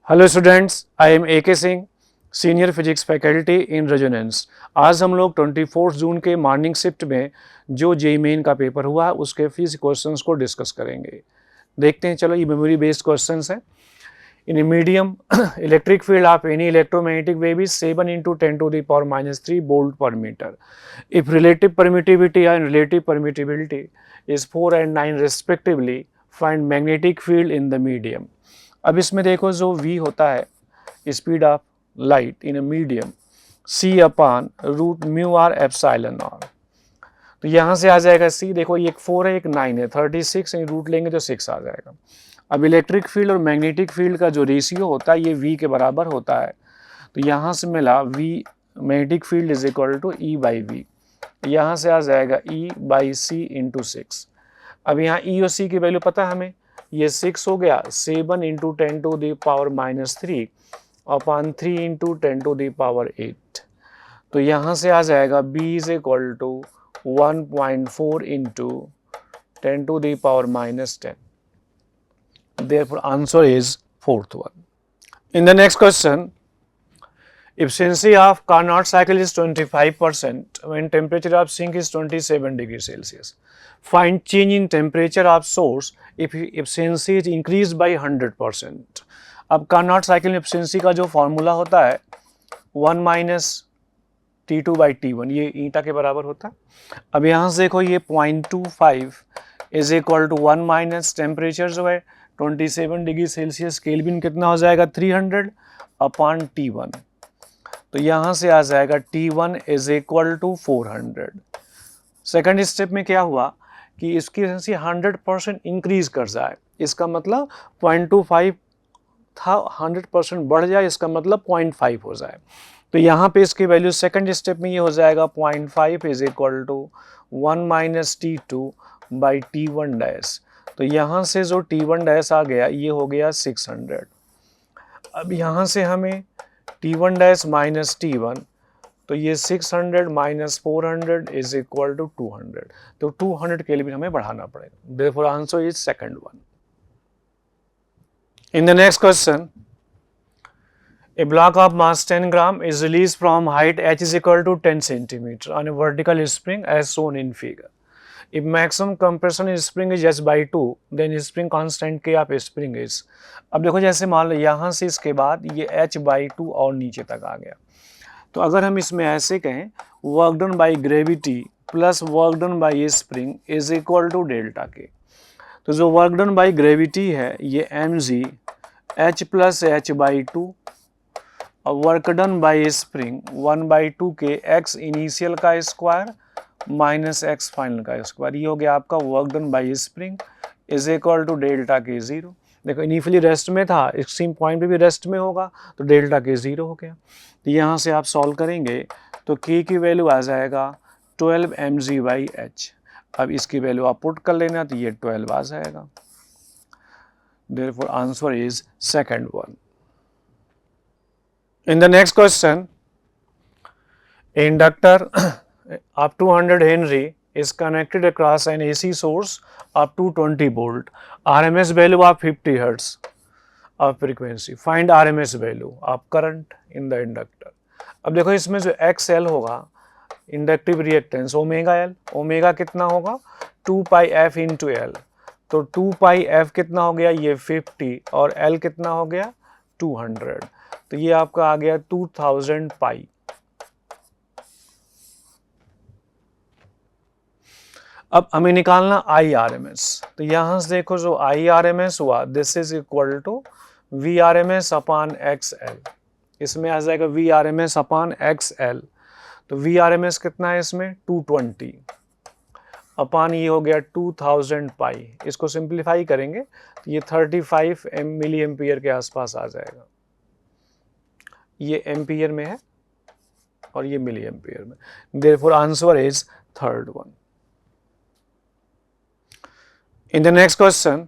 Hello students, I am A K Singh, senior physics faculty in Resonance. आज हम लोग 24 जून के मॉर्निंग शिफ्ट में जो जेईई मेन का पेपर हुआ उसके फिजिक्स क्वेश्चंस को डिस्कस करेंगे। देखते हैं, चलो ये मेमोरी बेस्ड क्वेश्चंस हैं। In a medium electric field of any electromagnetic wave is 7 into 10⁻³ volt per metre. If relative permittivity and relative permittibility is 4 and 9 respectively, find magnetic field in the medium. अब इसमें देखो, जो v होता है speed of light in a medium, c/√μr/ε0। तो यहाँ से आ जाएगा c। देखो ये एक 4 है, एक 9 है, 36 रूट लेंगे तो 6 आ जाएगा। अब इलेक्ट्रिक फील्ड और मैग्नेटिक फील्ड का जो रेशियो होता है ये v के बराबर होता है। तो यहाँ से मिला v magnetic field is equal to E/v। यहाँ से आ जाएगा E/c × 6। अब यहाँ E और c की वैल्यू पता है हमें, ये 6 हो गया 7 × 10⁻³ अपॉन 3 × 10⁸। तो यहाँ से आ जाएगा b is equal to 1.4 × 10⁻10। Therefore, answer is fourth one. In the next question, efficiency of Carnot cycle is 25% when temperature of sink is 27 degrees Celsius. Find change in temperature of source if efficiency is increased by 100%. अब Carnot cycle में efficiency का जो formula होता है 1 - T2/T1, ये ईटा के बराबर होता है। अब यहाँ से देखो ये 0.25 इज इक्वल टू 1 - टेम्परेचर जो है 27 डिग्री सेल्सियस, केल्विन कितना हो जाएगा 300 अपॉन T1। तो यहाँ से आ जाएगा T1 is equal to 400। Second step में क्या हुआ कि इसकी एफिशिएंसी 100% इंक्रीज कर जाए, इसका मतलब 0.25 था 100% बढ़ जाए, इसका मतलब 0.5 हो जाए। तो यहाँ पे इसकी वैल्यू सेकंड स्टेप में ये हो जाएगा 0.5 is equal to 1 - T2/T1 dash. तो यहाँ से जो T1 डैश आ गया ये हो गया 600। अब यहाँ से हमें T1 डैश माइनस T1, तो ये 600 - 400 इज इक्वल टू 200। तो 200 केल्विन हमें बढ़ाना पड़ेगा। Therefore, answer is second one. In the next question, a block of mass 10 gram is released from height h is equal to 10 centimeter on a vertical spring as shown in figure. If maximum compression in spring is h/2, then spring constant K of spring is। अब देखो, जैसे मान लो यहाँ से इसके बाद ये h/2 और नीचे तक आ गया, तो अगर हम इसमें ऐसे कहें work done by gravity plus work done by spring is equal to delta K. तो जो वर्क डन बाई ग्रेविटी है ये mg h + h/2 और work done by spring 1/2 k x initial का स्क्वायर माइनस x फाइनल का square, ये हो गया आपका work done by spring is equal to delta K 0। देखो इनिशियली रेस्ट में था, एक्सट्रीम पॉइंट पे भी रेस्ट में होगा, तो डेल्टा के 0 हो गया। तो यहाँ से आप सॉल्व करेंगे तो k की वैल्यू आ जाएगा 12 mg/h। अब इसकी वैल्यू आप पुट कर लेना तो ये 12 आ जाएगा। Therefore, answer is second one. In the next question, inductor of 200 Henry is connected across an AC source of 220 volt. RMS value of 50 Hertz of frequency. Find RMS value of current in the inductor. अब देखो इसमें जो XL होगा inductive reactance omega L, omega कितना होगा 2πf × L। तो 2πf कितना हो गया ये 50 और L कितना हो गया 200। तो ये आपका आ गया 2000 पाई। अब हमें निकालना IRMS। तो यहां से देखो जो IRMS हुआ this is equal to VRMS upon XL। इसमें आ जाएगा VRMS अपॉन XL। तो VRMS कितना है इसमें 220 अपॉन ये हो गया 2000 पाई। इसको सिंप्लीफाई करेंगे तो ये 35 मिली एम्पियर के आसपास आ जाएगा। ये एम्पियर में है और ये मिली एम्पियर में। Therefore, answer is third one. In the next question,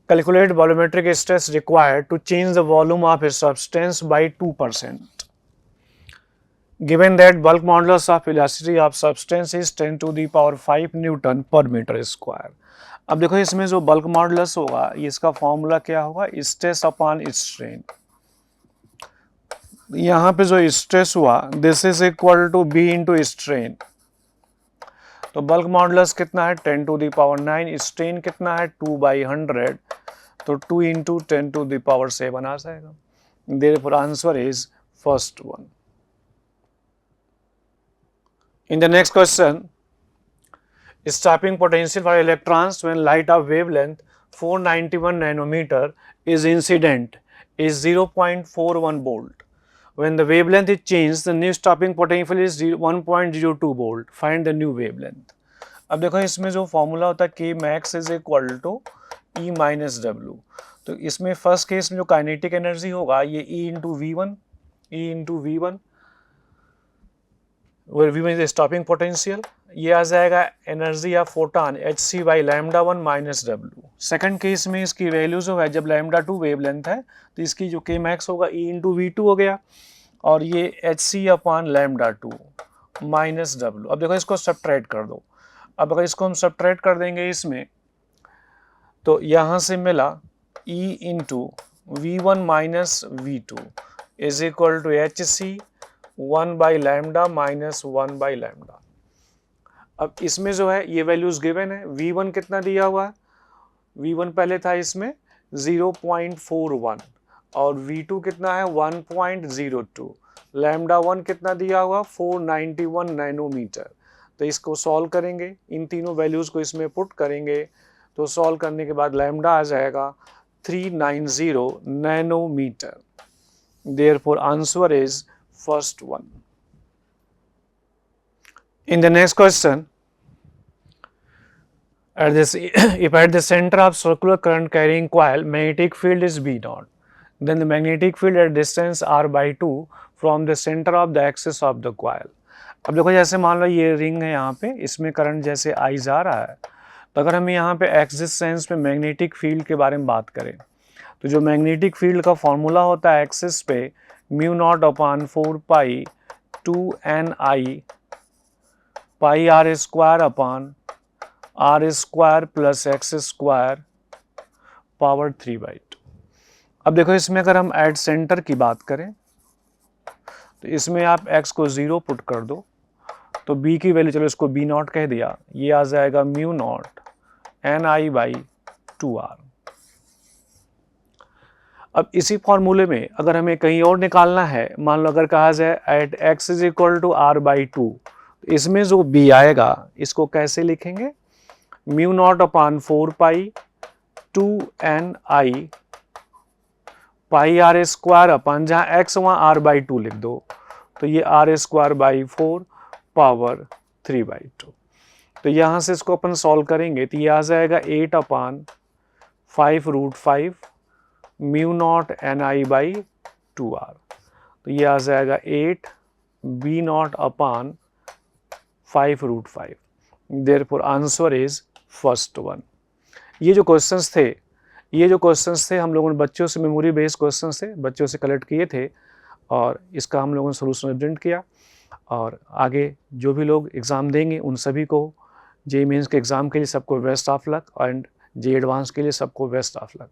calculate volumetric stress required to change the volume of a substance by 2%. Given that bulk modulus of elasticity of substance is 10⁵ Newton per meter square. अब देखो इसमें जो bulk modulus होगा, इसका formula क्या होगा, stress upon strain. यहाँ पे जो स्ट्रेस हुआ, this is equal to B into strain. तो बल्क मॉडुलस कितना है, 10⁹, स्ट्रेन कितना है, 2/100, तो 2 इंटू 10⁷ आ जाएगा। Therefore answer is first one. In the next question, stopping potential for electrons when light of wavelength 491 nanometer is incident is 0.41 volt. When the wavelength is changed, the new stopping potential is 1.02 volt. Find the new wavelength. अब देखो इसमें जो formula होता है K max is equal to E minus W. तो इसमें first case में जो काइनेटिक एनर्जी होगा ये E into V one, V one is stopping potential, ये आ जाएगा energy of photon hc by λ1 minus W. Second case में इसकी वैल्यू जो है, जब λ2 वेवलेंथ है तो इसकी जो K मैक्स होगा E इंटू वी टू हो गया, और ये hc अपॉन λ2 माइनस डब्ल्यू। अब देखो इसको सब्ट्रैक्ट कर दो। अब अगर इसको हम सब्ट्रैक्ट कर देंगे इसमें, तो यहाँ से मिला E into V one minus V two is equal to hc 1/λ minus 1/λ। अब इसमें जो है ये वैल्यूज गिवन है, V1 कितना दिया हुआ है, V1 पहले था इसमें 0.41 और V2 कितना है 1.02, λ1 कितना दिया हुआ 491 नैनोमीटर। तो इसको सॉल्व करेंगे, इन तीनों वैल्यूज को इसमें पुट करेंगे, तो सॉल्व करने के बाद लैम्डा आ जाएगा 390 nanometre. Therefore answer is first one. In the next question, if at the center of circular current carrying coil magnetic field is B naught, then the magnetic field at distance r/2 from the center of the axis of the coil. अब देखो जैसे मान लो ये ring है, यहाँ पे इसमें current जैसे I जा रहा है, तो अगर हम यहाँ पे एक्सिस सेंस में मैग्नेटिक फील्ड के बारे में बात करें, तो जो मैग्नेटिक फील्ड का फॉर्मूला होता है एक्सिस पे mu naught upon 4 2NI pi r square upon r square plus x square power 3/2। अब देखो इसमें अगर हम एट सेंटर की बात करें, तो इसमें आप x को 0 पुट कर दो, तो b की वैल्यू, चलो इसको b नॉट कह दिया, ये आ जाएगा mu naught NI by 2r। अब इसी फॉर्मूले में अगर हमें कहीं और निकालना है, मान लो अगर कहा जाए at x is equal to r/2, इसमें जो b आएगा इसको कैसे लिखेंगे, mu naught upon 4 2NI pi r square upon, जहाँ x वहाँ r/2 लिख दो, तो ये r स्क्वायर बाई 4 पावर 3/2। तो यहाँ से इसको अपन सॉल्व करेंगे तो ये आ जाएगा 8 upon 5√5 mu naught NI by 2r। तो ये आ जाएगा 8 B not upon 5√5। Therefore answer is first one. ये जो क्वेश्चंस थे हम लोगों ने बच्चों से, मेमोरी बेस्ड क्वेश्चंस थे, बच्चों से कलेक्ट किए थे, और इसका हम लोगों ने सोल्यूशन प्रेजेंट किया। और आगे जो भी लोग एग्ज़ाम देंगे उन सभी को JEE मेंस के एग्ज़ाम के लिए सबको best of luck, and JEE advance के लिए सबको बेस्ट ऑफ लक।